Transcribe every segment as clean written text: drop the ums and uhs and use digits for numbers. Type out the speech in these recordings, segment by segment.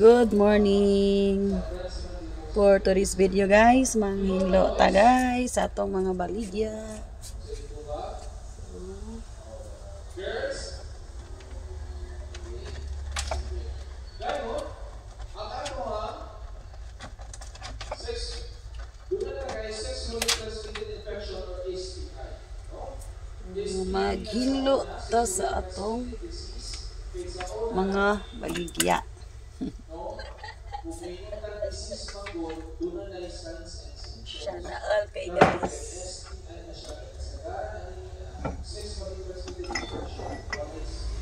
Good morning. For today's video guys, manghilo ta guys sa atong mga baligya. Maghilo ta sa atong mga baligya. Sana all kay guys.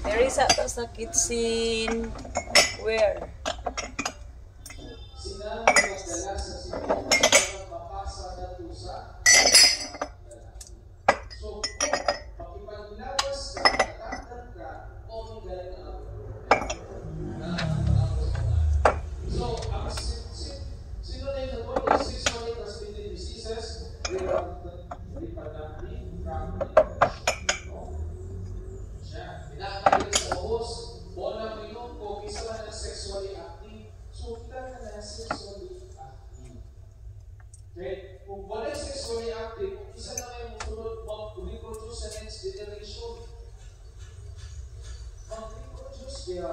There is ato sa kitchen. Where? Okay? Kung wala sexually active, kung isa na kayo musunod, mag-reproduce sa next generation. Mag-reproduce kaya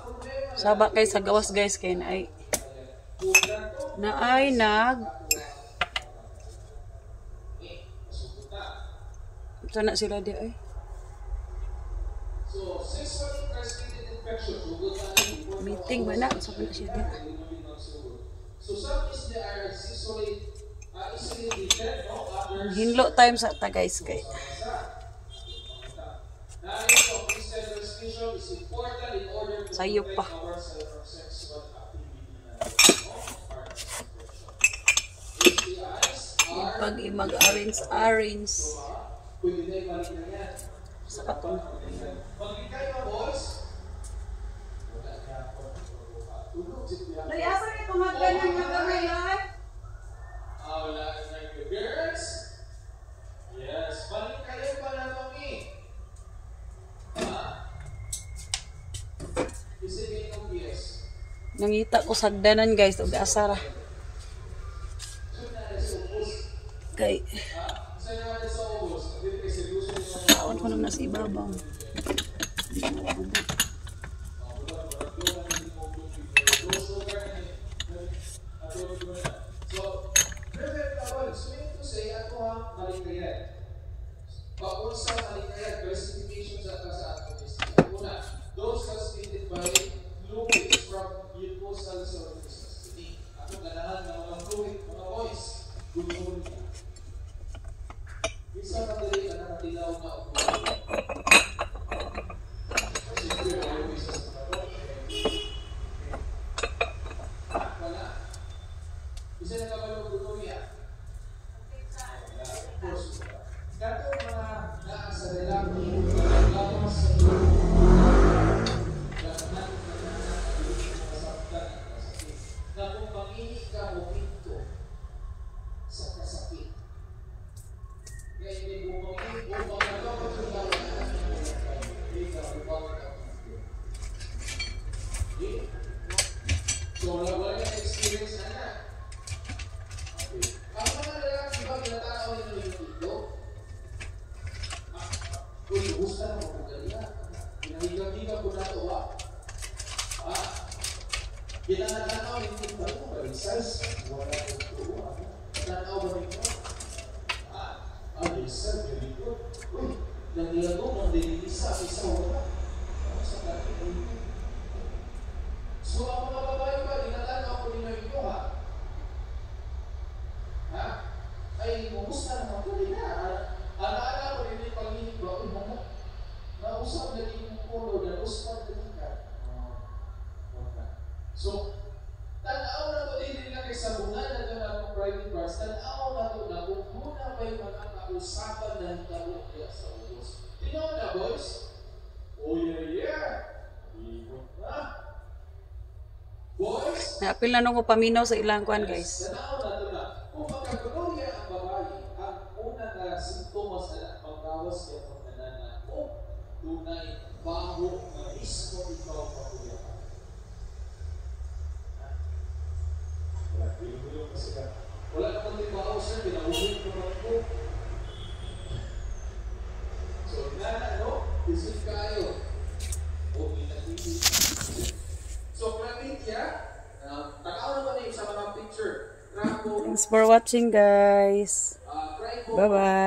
problema Saba kay sa gawas guys kay naay nag ito na sila di ay. So, sexually transmitted infection, Meeting ba na? Saba na siya di. so some is they are sexually easily detected, no? Others Hinlo time sa ta guys kay. knowledge of this transmission is important in order to Sayo pa. protect ourselves from sexual activity. STIs are Pag mag-arrange pwede na ibalik na yan. sa katong. Pag-ikay mga boys, Ay, asa ni tumagan ng nagamay ay? wala na yung girls. Yes, balik kayo pala kami. Isipin kong yes. Nangita ko sagdanan guys og asara. Kay Saan naman sa ubos? Hindi kayo seryoso yung taon ko naman sa ibabaw. Paunsa maligayat, classifications at sa ato is una, those transmitted by fluids from mucosal surfaces. Hindi, ako ganahan ng mga fluid, mga boys, gulong niya. Isa madali na nakatilaw na ako. Siyempre, always sa mga wala. Isa na kabalong gulong niya. Of course, kato mga naasa nilang lawas sa na kung pangini ka mo pinto sa kasakit. Kaya hindi mo pangini o magagawa ko na hindi ka upang so wala na experience na na. Okay. Ang mga lalaki ba ginatao nila yung pinto? Kung gusto na magpagaliya, pinahiga-higa ko na ito, pinanatanaw yung tinta ko, size, wala ko ito, tanaw ba rin ko? Sir, very good. Uy, naglago, mandilisa, isa wala. Sa dati, so, ang mga babae ba, dinatanaw ko nila ito, ay, kumusta naman ko din Ala-ala ko rin yung pag-inig ba? Uy, mga nausap na din yung polo na usap na din ka. So, tanaw na to din nila kay sabungan na ito na itong private parts. Tanaw na to na kung muna ba yung mga kausapan na hitabo kaya sa ubos. Tinaw na, boys? Oh, yeah. Ibot na. Boys? Napil na nung ko paminaw sa ilang kwan guys. Tanaw na to na. Kung magkagulongya ang babae, ang una na simptomas na pagkawas niya pagkanan na tunay bago na mismo ikaw pakuya. boxer, pinaulit naman ko. So, isip kayo. Okay na TV. So, Clamidia, takaw naman yung sa mga picture. Thanks for watching, guys. Bye-bye.